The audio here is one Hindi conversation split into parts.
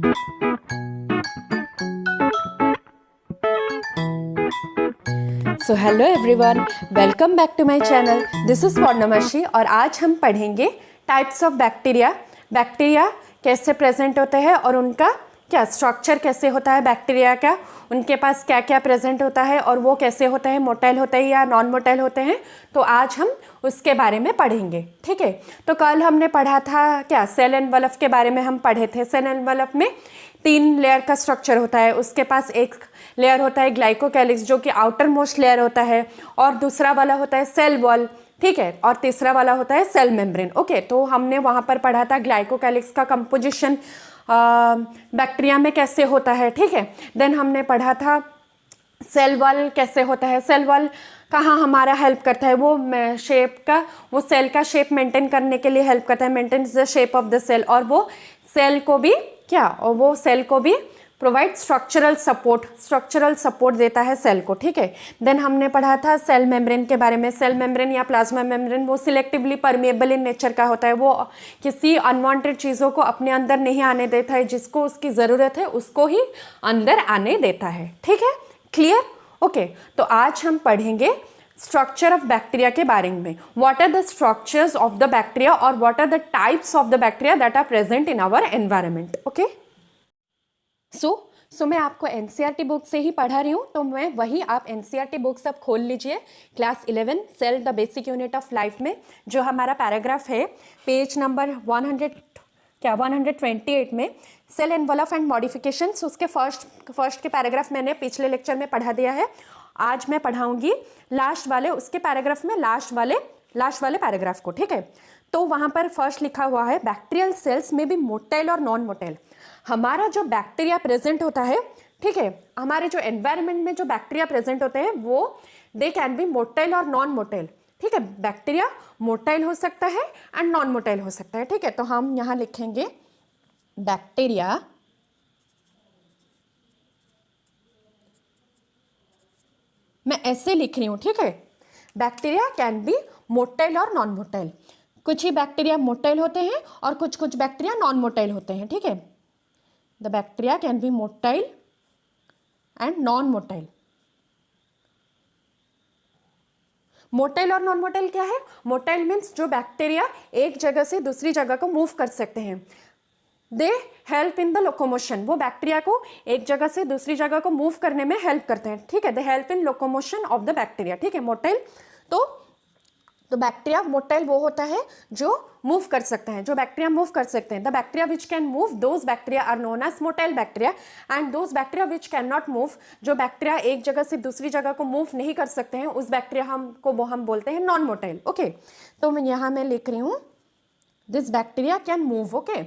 So hello everyone, welcome back to my channel. This is Paurnamashi और आज हम पढ़ेंगे टाइप्स ऑफ बैक्टीरिया। बैक्टीरिया कैसे प्रेजेंट होते हैं और उनका क्या स्ट्रक्चर कैसे होता है बैक्टीरिया का, उनके पास क्या क्या प्रेजेंट होता है और वो कैसे होते हैं, मोटाइल होते हैं या नॉन मोटाइल होते हैं। तो आज हम उसके बारे में पढ़ेंगे, ठीक है। तो कल हमने पढ़ा था क्या, सेल एनवलप के बारे में हम पढ़े थे। सेल एनवलप में 3 लेयर का स्ट्रक्चर होता है। उसके पास एक लेयर होता है ग्लाइकोकैलिक्स जो कि आउटर मोस्ट लेयर होता है, और दूसरा वाला होता है सेल वॉल, ठीक है, और तीसरा वाला होता है सेल मेम्ब्रेन। ओके, तो हमने वहाँ पर पढ़ा था ग्लाइकोकैलिक्स का कंपोजिशन बैक्टीरिया में कैसे होता है, ठीक है। देन हमने पढ़ा था सेल वॉल कैसे होता है, सेल वॉल कहाँ हमारा हेल्प करता है, वो शेप का, वो सेल का शेप मेंटेन करने के लिए हेल्प करता है, maintains the shape of the cell, और वो सेल को भी क्या, और वो सेल को भी प्रोवाइड स्ट्रक्चरल सपोर्ट देता है सेल को, ठीक है। देन हमने पढ़ा था सेल मेम्ब्रेन के बारे में। सेल मेम्ब्रेन या प्लाज्मा मेम्ब्रेन वो सिलेक्टिवली परमेएबल इन नेचर का होता है। वो किसी अनवांटेड चीज़ों को अपने अंदर नहीं आने देता है, जिसको उसकी ज़रूरत है उसको ही अंदर आने देता है, ठीक है। क्लियर? ओके, तो आज हम पढ़ेंगे स्ट्रक्चर ऑफ बैक्टीरिया के बारे में। What are the structures of the bacteria और what are the types of the bacteria that are present in our environment. Okay, so मैं आपको एनसीईआरटी बुक से ही पढ़ा रही हूँ, तो मैं वही, आप एनसीईआरटी बुक सब खोल लीजिए। Class 11 cell the basic unit of life में जो हमारा पैराग्राफ है, पेज नंबर 128 में सेल एनवलप एंड मॉडिफिकेशंस, उसके फर्स्ट के पैराग्राफ मैंने पिछले लेक्चर में पढ़ा दिया है। आज मैं पढ़ाऊंगी लास्ट वाले, उसके पैराग्राफ में लास्ट वाले पैराग्राफ को, ठीक है। तो वहाँ पर फर्स्ट लिखा हुआ है बैक्टीरियल सेल्स में भी मोटाइल और नॉन मोटाइल। हमारा जो बैक्टीरिया प्रेजेंट होता है, ठीक है, हमारे जो एनवायरनमेंट में जो बैक्टीरिया प्रेजेंट होते हैं वो दे कैन बी मोटाइल और नॉन मोटाइल, ठीक है। बैक्टीरिया मोटाइल हो सकता है एंड नॉन मोटाइल हो सकता है, ठीक है। तो हम यहाँ लिखेंगे बैक्टीरिया मैं ऐसे लिख रही हूँ, ठीक है। बैक्टीरिया कैन बी मोटाइल और नॉन मोटाइल। कुछ ही बैक्टीरिया मोटाइल होते हैं और कुछ बैक्टीरिया नॉन मोटाइल होते हैं, ठीक है। The bacteria can be motile and non motile. Motile और नॉन मोटाइल क्या है? मोटाइल मीन्स जो बैक्टीरिया एक जगह से दूसरी जगह को मूव कर सकते हैं। They help in the locomotion, वो बैक्टीरिया को एक जगह से दूसरी जगह को मूव करने में हेल्प करते हैं, ठीक है। They help in locomotion of the bacteria, ठीक है। मोटाइल तो बैक्टीरिया मोटाइल वो होता है जो मूव कर सकते हैं, जो बैक्टीरिया मूव कर सकते हैं। The bacteria which can move, those bacteria are known as motile bacteria, and those bacteria which can not move, जो बैक्टीरिया एक जगह से दूसरी जगह को मूव नहीं कर सकते हैं, उस बैक्टीरिया हम बोलते हैं नॉन मोटाइल। ओके, तो मैं यहाँ मैं लिख रही हूँ this bacteria can move, okay,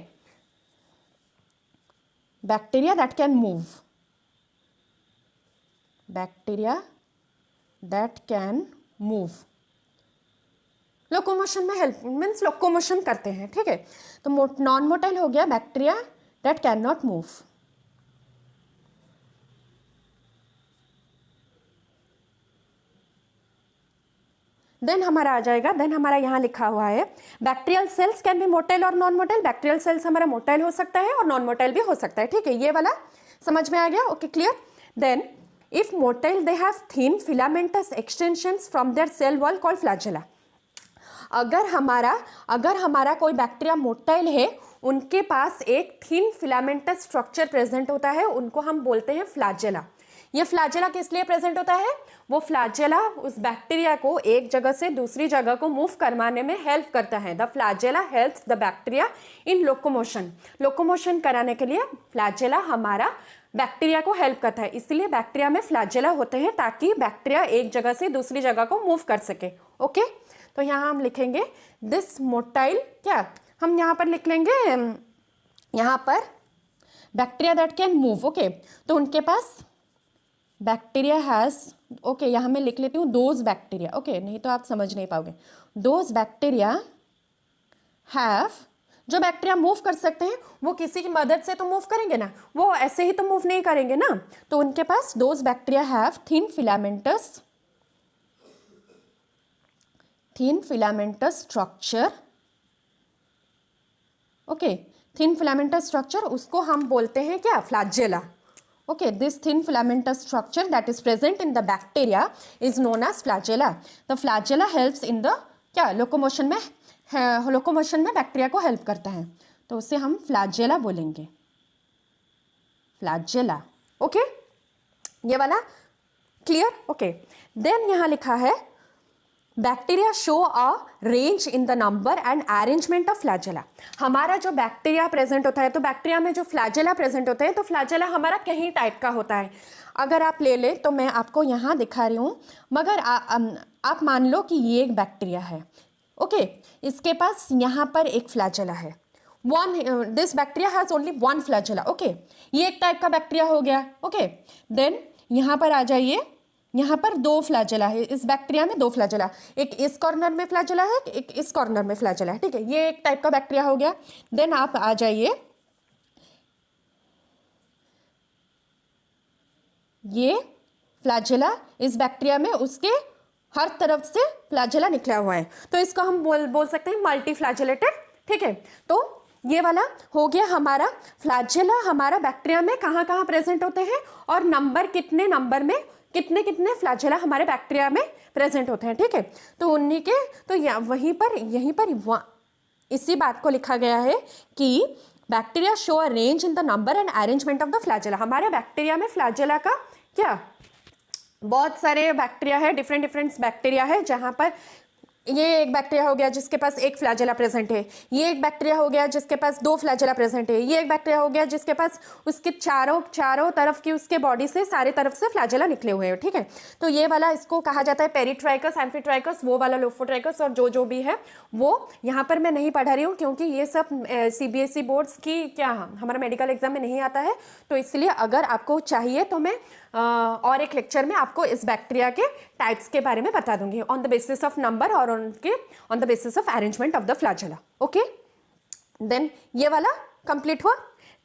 bacteria that can move, bacteria that can move, locomotion में हेल्प मीन्स लोकोमोशन करते हैं, ठीक है। तो नॉन मोटाइल हो गया bacteria that can not move. Then हमारा आ जाएगा, देन हमारा यहाँ लिखा हुआ है bacterial cells can be motile और नॉन मोटाइल। बैक्टीरियल सेल्स हमारा मोटाइल हो सकता है और नॉन मोटाइल भी हो सकता है, ठीक है। ये वाला समझ में आ गया? Okay, clear. Then if motile they have thin filamentous extensions from their cell wall called flagella. अगर हमारा कोई बैक्टीरिया मोटाइल है, उनके पास एक थिन फिलामेंटस स्ट्रक्चर प्रेजेंट होता है, उनको हम बोलते हैं फ्लैजेला। ये फ्लैजेला किस लिए प्रेजेंट होता है? वो फ्लैजेला उस बैक्टीरिया को एक जगह से दूसरी जगह को मूव करवाने में हेल्प करता है। The flagella helps the bacteria in locomotion कराने के लिए फ्लैजेला हमारा बैक्टीरिया को हेल्प करता है। इसलिए बैक्टीरिया में फ्लैजेला होते हैं ताकि बैक्टीरिया एक जगह से दूसरी जगह को मूव कर सके। ओके, तो यहाँ हम लिखेंगे दिस मोटाइल, क्या हम यहाँ पर लिख लेंगे, यहाँ पर bacteria that can move, okay. तो उनके पास बैक्टीरिया हैज़, ओके, यहाँ मैं लिख लेती हूँ दोज बैक्टीरिया, ओके, नहीं तो आप समझ नहीं पाओगे। दोज बैक्टीरिया हैव, जो बैक्टीरिया मूव कर सकते हैं वो किसी की मदद से तो मूव करेंगे ना, वो ऐसे ही तो मूव नहीं करेंगे ना। तो उनके पास those bacteria have thin filamentous structure, okay, thin filamentous structure, उसको हम बोलते हैं क्या, flagella. Okay, this thin filamentous structure that is present in the bacteria is known as flagella. The flagella helps in the क्या, लोकोमोशन में बैक्टीरिया को हेल्प करता है, तो उसे हम फ्लैजेला बोलेंगे, फ्लैजेला। ओके, ये वाला क्लियर। ओके, देन यहाँ लिखा है bacteria show a range in the number and arrangement of flagella. हमारा जो बैक्टीरिया प्रेजेंट होता है, तो बैक्टीरिया में जो फ्लैजेला प्रेजेंट होते हैं, तो फ्लैजेला हमारा कई टाइप का होता है। अगर आप ले लें तो मैं आपको यहाँ दिखा रही हूँ, मगर आप मान लो कि ये एक बैक्टीरिया है। ओके, इसके पास यहाँ पर एक फ्लैजेला है, this bacteria has only one flagella. Okay, ये एक टाइप का बैक्टीरिया हो गया। ओके, देन यहाँ पर आ जाइए, यहाँ पर दो फ्लैजेला है, इस बैक्टीरिया में दो फ्लैजेला, एक इस कॉर्नर में फ्लैजेला है, एक इस कॉर्नर में फ्लैजेला है, ठीक है, ये एक टाइप का बैक्टीरिया हो गया। देन आप आ जाइए, ये फ्लैजेला इस बैक्टीरिया में, उसके हर तरफ से फ्लैजेला निकला हुआ है, तो इसको हम बोल सकते हैं मल्टी फ्लैजेलेटेड। ठीक है, तो ये वाला हो गया हमारा फ्लैजेला। हमारा बैक्टीरिया में कहाँ कहाँ प्रेजेंट होते हैं और कितने नंबर में कितने फ्लैजेला हमारे बैक्टीरिया में प्रेजेंट होते हैं। ठीक है, तो उन्हीं के तो यहीं पर इसी बात को लिखा गया है कि bacteria show a range in the number and arrangement of the flagella. हमारे बैक्टीरिया में फ्लैजेला का क्या, बहुत सारे बैक्टीरिया है, डिफरेंट बैक्टीरिया है, जहाँ पर ये एक बैक्टीरिया हो गया जिसके पास एक फ्लैजेला प्रेजेंट है, ये एक बैक्टीरिया हो गया जिसके पास दो फ्लैजेला प्रेजेंट है, ये एक बैक्टीरिया हो गया जिसके पास उसके चारों तरफ की उसके बॉडी से सारे तरफ से फ्लैजेला निकले हुए हैं। ठीक है, तो ये वाला इसको कहा जाता है पेरिट्राइकस, एम्फीट्राइकस, वो वाला लोफोट्राइकस, और जो भी है वो यहाँ पर मैं नहीं पढ़ा रही हूँ क्योंकि ये सब CBSE बोर्ड्स की क्या हमारा मेडिकल एग्जाम में नहीं आता है, तो इसलिए अगर आपको चाहिए तो मैं और एक लेक्चर में आपको इस बैक्टीरिया के टाइप्स के बारे में बता दूंगी on the basis of number और on the basis of arrangement of the flagella. Okay, then ये वाला कंप्लीट हुआ।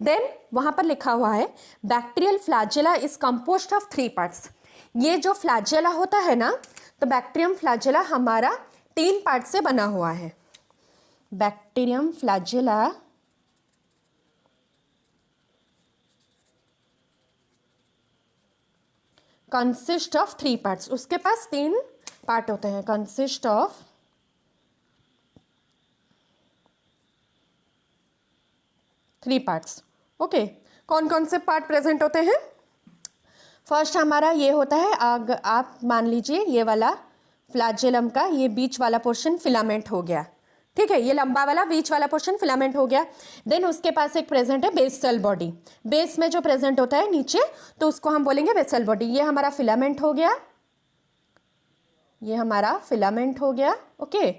देन वहां पर लिखा हुआ है bacterial flagella is composed of 3 parts. ये जो फ्लैजेला होता है ना, तो बैक्टीरियम फ्लैजेला हमारा 3 पार्ट से बना हुआ है। Bacterium flagella consist of 3 parts, उसके पास 3 पार्ट होते हैं, कंसिस्ट ऑफ 3 पार्ट्स। ओके, कौन कौन से पार्ट प्रेजेंट होते हैं? फर्स्ट हमारा ये होता है, आप मान लीजिए ये वाला फ्लैजेलम का ये बीच वाला पोर्शन फिलामेंट हो गया। ठीक है, ये लंबा वाला बीच वाला पोर्शन फिलामेंट हो गया। देन उसके पास एक प्रेजेंट है बेसल बॉडी, बेस में जो प्रेजेंट होता है नीचे, तो उसको हम बोलेंगे बेसल बॉडी। ये हमारा फिलामेंट हो गया, ये हमारा फिलामेंट हो गया। ओके,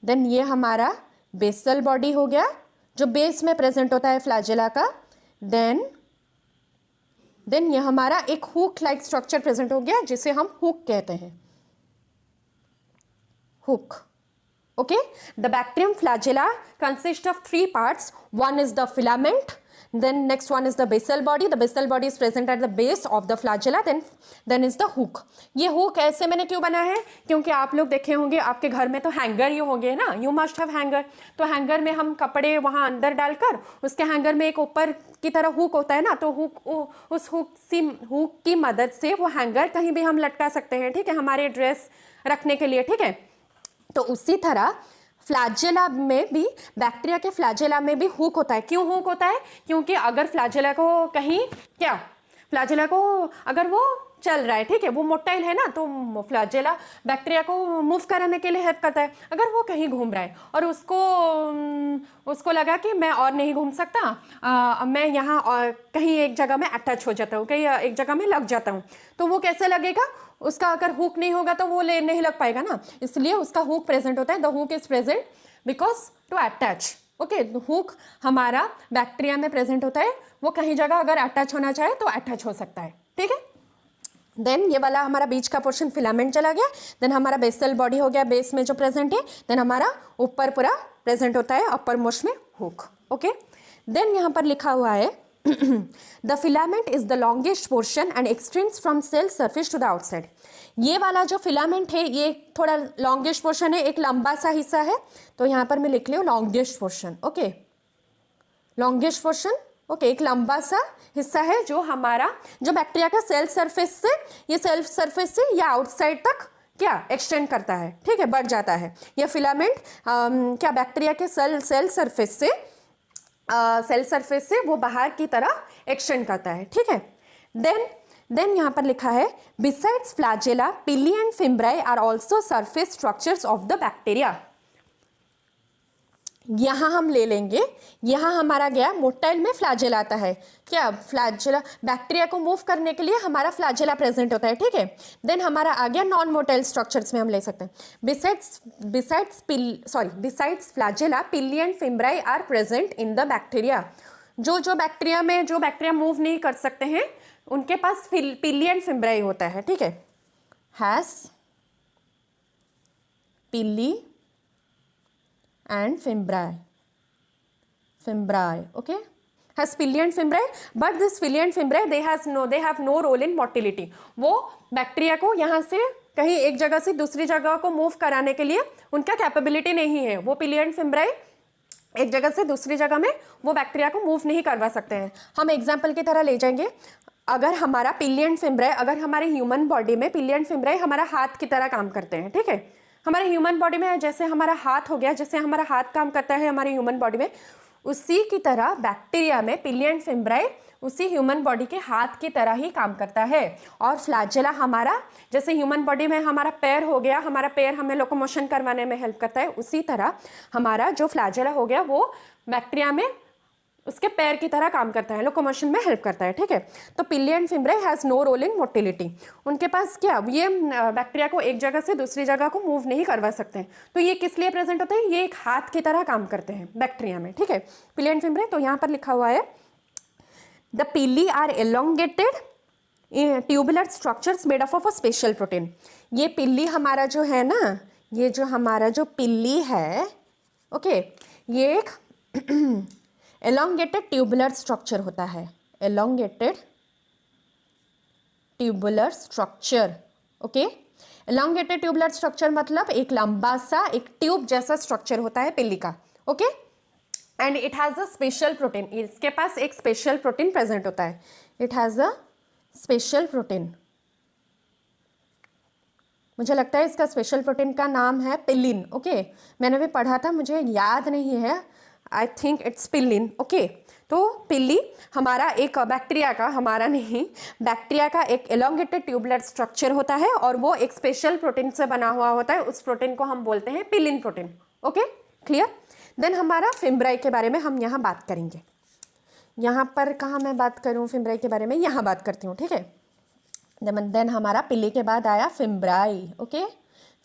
देन ये हमारा बेसल बॉडी हो गया जो बेस में प्रेजेंट होता है फ्लैजेला का। देन ये हमारा एक हुक लाइक स्ट्रक्चर प्रेजेंट हो गया जिसे हम हुक कहते हैं, hook. Okay, the bacterium flagella consists of 3 parts. One is the filament, then next one is the basal body. The basal body is present at the base of the flagella. Then is the hook. ये hook ऐसे मैंने क्यों बना है, क्योंकि आप लोग देखे होंगे आपके घर में तो हैंगर ये होंगे ना, you must have hanger। तो हैंगर में हम कपड़े वहाँ अंदर डालकर उसके हैंगर में एक ऊपर की तरह हुक होता है ना, तो उस हुक की मदद से वो हैंगर कहीं भी हम लटका सकते हैं। ठीक है, हमारे ड्रेस रखने के लिए। ठीक है, तो उसी तरह फ्लैजेला में भी, बैक्टीरिया के फ्लैजेला में भी हुक होता है। क्यों हुक होता है? क्योंकि अगर फ्लैजेला को कहीं फ्लैजेला को अगर वो चल रहा है, ठीक है, वो मोटाइल है ना, तो फ्लैजेला बैक्टीरिया को मूव कराने के लिए हेल्प करता है। अगर वो कहीं घूम रहा है और उसको लगा कि मैं और नहीं घूम सकता, मैं यहाँ और कहीं एक जगह में अटैच हो जाता हूँ, कहीं एक जगह में लग जाता हूँ, तो वो कैसे लगेगा? उसका अगर हुक नहीं होगा तो वो नहीं लग पाएगा ना, इसलिए उसका हुक प्रेजेंट होता है। The hook is present because to attach. Okay, hook हमारा बैक्टीरिया में प्रेजेंट होता है, वो कहीं जगह अगर अटैच होना चाहे तो अटैच हो सकता है। ठीक है, देन ये वाला हमारा बीच का पोर्शन फिलामेंट चला गया। देन हमारा बेसल बॉडी हो गया, बेस में जो प्रेजेंट है। देन हमारा ऊपर पूरा प्रेजेंट होता है, अपर मोस्ट में हुक। ओके, देन यहाँ पर लिखा हुआ है the filament is the longest portion and extends from cell surface to the outside. ये वाला जो फिलामेंट है ये थोड़ा लॉन्गेस्ट पोर्शन है, एक लंबा सा हिस्सा है, तो यहाँ पर मैं लिख रही हूँ longest portion. Okay, longish portion, okay, एक लंबा सा हिस्सा है जो हमारा, जो बैक्टीरिया का सेल सरफेस से, ये सेल सरफेस से या आउटसाइड तक क्या एक्सटेंड करता है, ठीक है, बढ़ जाता है। यह फिलामेंट क्या बैक्टीरिया के सेल सरफेस से वो बाहर की तरह एक्सटेंड करता है, ठीक है। देन यहाँ पर लिखा है besides flagella, pili and fimbriae are also surface structures of the bacteria. यहाँ हम ले लेंगे, यहाँ हमारा गया मोटाइल में फ्लैजेला आता है, क्या फ्लैजेला बैक्टीरिया को मूव करने के लिए हमारा फ्लैजेला प्रेजेंट होता है, ठीक है। देन हमारा आ गया नॉन मोटाइल स्ट्रक्चर्स में हम ले सकते हैं besides flagella, pili and fimbriae are present in the bacteria. जो बैक्टीरिया मूव नहीं कर सकते हैं उनके पास पिली एंड फिम्ब्राई होता है, ठीक है। हैज पिली and fimbriae, okay, has pili and fimbriae, but this pili and fimbriae they have no role in motility। वो बैक्टीरिया को यहाँ से कहीं एक जगह से दूसरी जगह को मूव कराने के लिए उनका कैपेबिलिटी नहीं है। वो पिली एंड फिम्ब्राई एक जगह से दूसरी जगह में वो बैक्टीरिया को मूव नहीं करवा सकते हैं। हम एग्जाम्पल की तरह ले जाएंगे, अगर हमारा पिली एंड फिम्ब्राई, अगर हमारे ह्यूमन बॉडी में पिली एंड फिम्ब्राई हमारा हाथ की तरह काम करते हैं, ठीक है। हमारे ह्यूमन बॉडी में जैसे हमारा हाथ हो गया, जैसे हमारा हाथ काम करता है हमारे ह्यूमन बॉडी में, उसी की तरह बैक्टीरिया में पिली एंड फिम्ब्राई उसी ह्यूमन बॉडी के हाथ की तरह ही काम करता है। और फ्लैजेला हमारा, जैसे ह्यूमन बॉडी में हमारा पैर हो गया, हमारा पैर हमें लोकोमोशन करवाने में हेल्प करता है, उसी तरह हमारा जो फ्लैजेला हो गया वो बैक्टीरिया में उसके पैर की तरह काम करता है, लोकोमोशन में हेल्प करता है, ठीक है। तो pili and fimbriae has no role in motility. उनके पास क्या, ये बैक्टीरिया को एक जगह से दूसरी जगह को मूव नहीं करवा सकते हैं। तो ये किस लिए प्रेजेंट होते हैं, ये एक हाथ की तरह काम करते हैं बैक्टीरिया में, ठीक है, पिली एंड फिम्ब्राई। तो यहाँ पर लिखा हुआ है the pili are elongated tubular structures made of a special protein. ये पिल्ली हमारा जो है ना, ये जो हमारा जो पिल्ली है, ओके, ये एक एलोंगेटेड ट्यूबुलर स्ट्रक्चर होता है, elongated tubular structure, okay. Elongated tubular structure मतलब एक लंबा सा एक ट्यूब जैसा स्ट्रक्चर होता है पिल्ली का, okay. And it has a special protein, इसके पास एक स्पेशल प्रोटीन प्रेजेंट होता है, it has a special protein. मुझे लगता है इसका स्पेशल प्रोटीन का नाम है पिलिन, ओके। मैंने भी पढ़ा था, मुझे याद नहीं है, आई थिंक इट्स पिलिन, ओके। तो पिल्ली हमारा एक बैक्टीरिया का, हमारा नहीं, बैक्टीरिया का एक एलोंगेटेड ट्यूबुलर स्ट्रक्चर होता है और वो एक स्पेशल प्रोटीन से बना हुआ होता है, उस प्रोटीन को हम बोलते हैं पिलिन प्रोटीन, ओके, क्लियर। देन हमारा फिम्ब्राई के बारे में हम यहाँ बात करेंगे। यहाँ पर कहाँ मैं बात करूँ फिम्ब्राई के बारे में, यहाँ बात करती हूँ, ठीक है। देन हमारा पिल्ली के बाद आया फिम्ब्राई, ओके।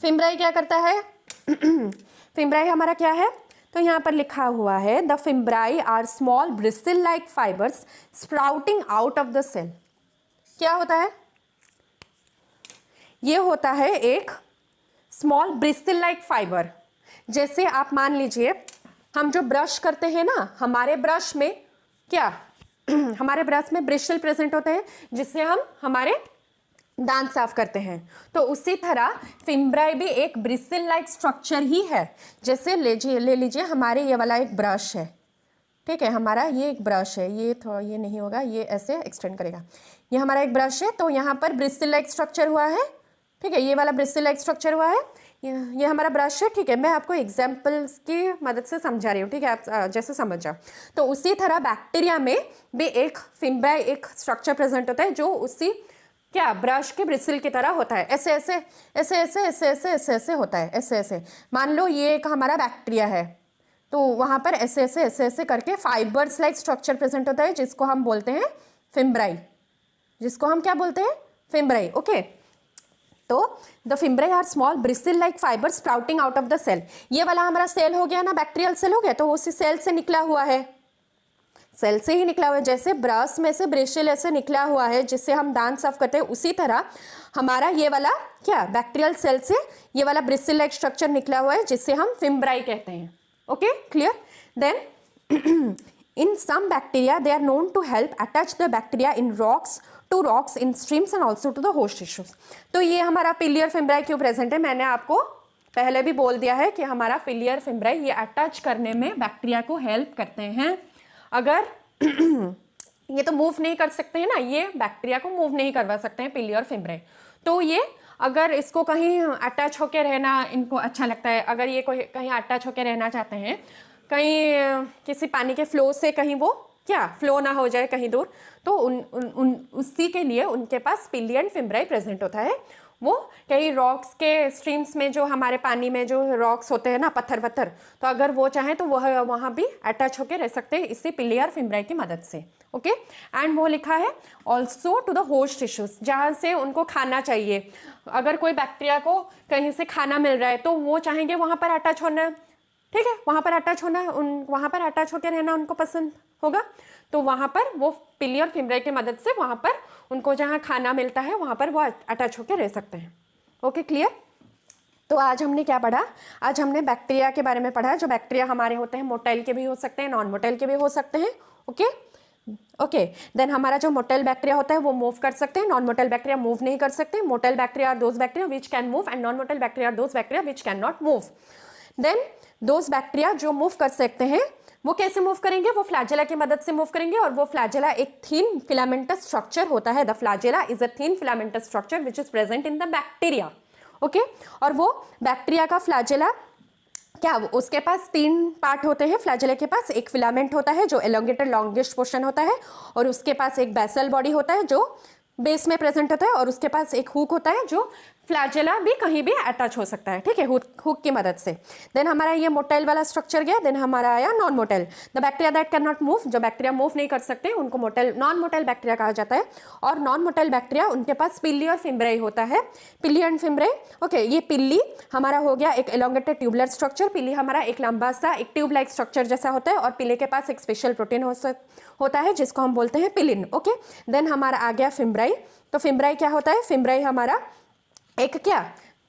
फिम्ब्राई क्या करता है फिम्ब्राई हमारा क्या है, तो यहाँ पर लिखा हुआ है the fimbriae are small bristle like fibres sprouting out of the cell. क्या होता है, ये होता है एक स्मॉल ब्रिस्टल लाइक फाइबर। जैसे आप मान लीजिए हम जो ब्रश करते हैं ना, हमारे ब्रश में क्या हमारे ब्रश में ब्रिस्टल प्रेजेंट होते हैं जिससे हम हमारे दांत साफ करते हैं। तो उसी तरह फिम्ब्राई भी एक ब्रिस्टल लाइक स्ट्रक्चर ही है। जैसे ले लीजिए हमारे ये वाला एक ब्रश है, ठीक है, हमारा ये एक ब्रश है, ये थोड़ा ये नहीं होगा, ये ऐसे एक्सटेंड करेगा, ये हमारा एक ब्रश है, तो यहाँ पर ब्रिस्टल लाइक स्ट्रक्चर हुआ है, ठीक है, ये वाला ब्रिस्टल लाइक स्ट्रक्चर हुआ है, ये हमारा ब्रश है, ठीक है। मैं आपको एग्जाम्पल्स की मदद से समझा रही हूँ, ठीक है, आप जैसे समझ जाओ। तो उसी तरह बैक्टीरिया में भी एक फिम्ब्राई एक स्ट्रक्चर प्रेजेंट होता है जो उसी क्या ब्रश के ब्रिस्टल की तरह होता है, ऐसे ऐसे ऐसे ऐसे ऐसे ऐसे ऐसे ऐसे होता है, ऐसे ऐसे। मान लो ये एक हमारा बैक्टीरिया है, तो वहाँ पर ऐसे ऐसे ऐसे ऐसे करके फाइबर्स लाइक स्ट्रक्चर प्रेजेंट होता है जिसको हम बोलते हैं फिम्ब्राई, जिसको हम क्या बोलते हैं, फिम्ब्राई, ओके। तो the fimbriae are small bristle like fibre sprouting out of the cell. ये वाला हमारा सेल हो गया ना, बैक्टीरियल सेल हो गया, तो उसी सेल से निकला हुआ है, सेल से ही निकला हुआ है। जैसे ब्रश में से ब्रिस्टल ऐसे निकला हुआ है जिससे हम दांत साफ करते हैं, उसी तरह हमारा ये वाला क्या बैक्टीरियल सेल से ये वाला ब्रिस्टल लाइक स्ट्रक्चर निकला हुआ है जिससे हम फिम्ब्राई कहते हैं, okay, clear. Then in some bacteria they are known to help attach the bacteria in rocks in streams and also to the host tissues। तो ये हमारा पिली और फिम्ब्राई क्यों प्रेजेंट है, मैंने आपको पहले भी बोल दिया है कि हमारा पिली और फिम्ब्राई ये अटैच करने में बैक्टीरिया को हेल्प करते हैं। अगर ये तो मूव नहीं कर सकते हैं ना, ये बैक्टीरिया को मूव नहीं करवा सकते हैं पिली और फिम्ब्रे। तो ये अगर इसको कहीं अटैच होकर रहना इनको अच्छा लगता है, अगर ये कोई कहीं अटैच होकर रहना चाहते हैं, कहीं किसी पानी के फ्लो से कहीं वो क्या फ्लो ना हो जाए कहीं दूर, तो उसी के लिए उनके पास पिली एंड फिम्ब्राई प्रेजेंट होता है। वो कई रॉक्स के स्ट्रीम्स में जो हमारे पानी में जो रॉक्स होते हैं ना, पत्थर वत्थर, तो अगर वो चाहें तो वह वहाँ भी अटैच होकर रह सकते हैं इसी पिली और फिम्ब्राई की मदद से। ओके, एंड वो लिखा है also to the host tissues, जहाँ से उनको खाना चाहिए। अगर कोई बैक्टीरिया को कहीं से खाना मिल रहा है तो वो चाहेंगे वहाँ पर अटैच होना, ठीक है, वहाँ पर अटैच होना, वहाँ पर अटैच होकर रहना उनको पसंद होगा, तो वहाँ पर वो पिली और फिम्ब्राई की मदद से वहाँ पर उनको जहाँ खाना मिलता है वहाँ पर वो अटैच होकर रह सकते हैं। Okay, clear. तो आज हमने क्या पढ़ा? आज हमने बैक्टीरिया के बारे में पढ़ा। जो बैक्टीरिया हमारे होते हैं मोटाइल के भी हो सकते हैं, नॉन मोटाइल के भी हो सकते हैं। ओके, देन हमारा जो मोटाइल बैक्टीरिया होता है वो मूव कर सकते हैं, नॉन मोटाइल बैक्टीरिया मूव नहीं कर सकते। Motile bacteria are those bacteria which can move and non motile bacteria are those bacteria which can not move. Then those bacteria जो मूव कर सकते हैं वो कैसे मूव करेंगे? वो फ्लैजेला की मदद से मूव करेंगे, और वो फ्लैजेला एक थीन फिलामेंटस स्ट्रक्चर होता है। The flagella is a thin filamentous structure which is present in the bacteria. Okay, और वो बैक्टीरिया का फ्लैजेला क्या, उसके पास 3 पार्ट होते हैं। फ्लैजेला के पास एक फिलामेंट होता है जो एलोंगेटेड लॉन्गेस्ट पोर्शन होता है, और उसके पास एक बेसल बॉडी होता है जो बेस में प्रेजेंट होता है, और उसके पास एक हुक होता है जो फ्लैजेला भी कहीं भी अटैच हो सकता है, ठीक है, हुक की मदद से। देन हमारा ये मोटाइल वाला स्ट्रक्चर गया। देन हमारा आया non motile, the bacteria that can not move. जो बैक्टीरिया मूव नहीं कर सकते उनको मोटाइल, नॉन मोटाइल बैक्टीरिया कहा जाता है। और नॉन मोटाइल बैक्टीरिया उनके पास पिल्ली और फिम्ब्राई होता है, पिल्ली एंड फिम्ब्राई। ओके, ये पिल्ली हमारा हो गया एक एलोंगेटेड ट्यूबुलर स्ट्रक्चर, पिल्ली हमारा एक लंबा सा एक ट्यूब लाइक स्ट्रक्चर जैसा होता है, और पिल्ले के पास एक स्पेशल प्रोटीन होता है जिसको हम बोलते हैं पिलिन। ओके, देन हमारा आ गया फिम्ब्राई। तो फिम्ब्राई क्या होता है? फिम्ब्राई हमारा एक क्या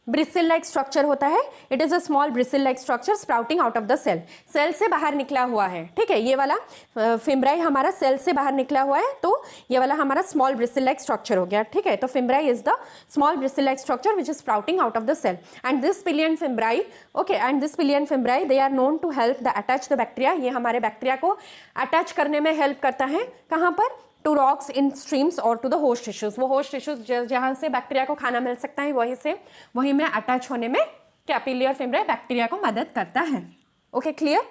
ब्रिसिल लाइक स्ट्रक्चर होता है। It is a small bristle like structure sprouting out of the cell, cell से बाहर निकला हुआ है, ठीक है। ये वाला फिम्ब्राई हमारा सेल से बाहर निकला हुआ है, तो ये वाला हमारा स्मॉल ब्रिसिल लाइक स्ट्रक्चर हो गया, ठीक है। तो fimbriae is the small bristle like structure which is sprouting out of the cell, and this pili and fimbriae, okay, and this pili and fimbriae they are known to help the attach the bacteria. ये हमारे बैक्टीरिया को अटैच करने में हेल्प करता है, कहाँ पर? टू रॉक्स इन स्ट्रीम्स और टू द होस्ट टिश्यूज। वो होस्ट टिश्यूज जहाँ से बैक्टीरिया को खाना मिल सकता है वहीं में अटैच होने में क्या पिली और फिम्ब्राई बैक्टीरिया को मदद करता है। Okay, clear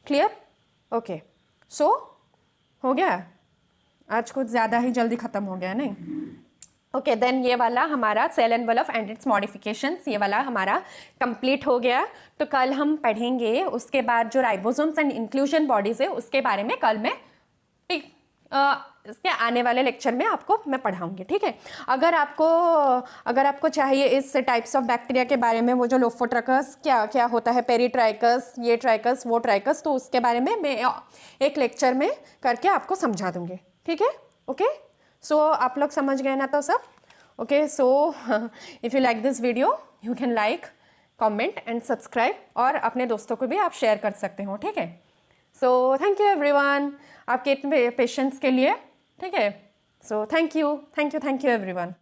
clear. ओके, सो हो गया, आज कुछ ज़्यादा ही जल्दी ख़त्म हो गया नहीं? ओके, देन ये वाला हमारा cell envelope and its modifications, ये वाला हमारा कंप्लीट हो गया। तो कल हम पढ़ेंगे उसके बाद जो राइबोसोम्स एंड इंक्लूजन बॉडीज है उसके बारे में कल मैं इसके आने वाले लेक्चर में आपको मैं पढ़ाऊंगी, ठीक है। अगर आपको चाहिए इस टाइप्स ऑफ बैक्टीरिया के बारे में, वो जो लोफोट्रकस क्या क्या होता है, पेरीट्राइकस, ये ट्राइकस, वो ट्राइकस, तो उसके बारे में मैं एक लेक्चर में करके आपको समझा दूंगी, ठीक है। ओके, सो आप लोग समझ गए ना तो सब? Okay, so if you like this video you can like, comment and subscribe, और अपने दोस्तों को भी आप शेयर कर सकते हो, ठीक है। सो थैंक यू एवरीवन आपके इतने पेशेंस के लिए, ठीक है। So thank you everyone.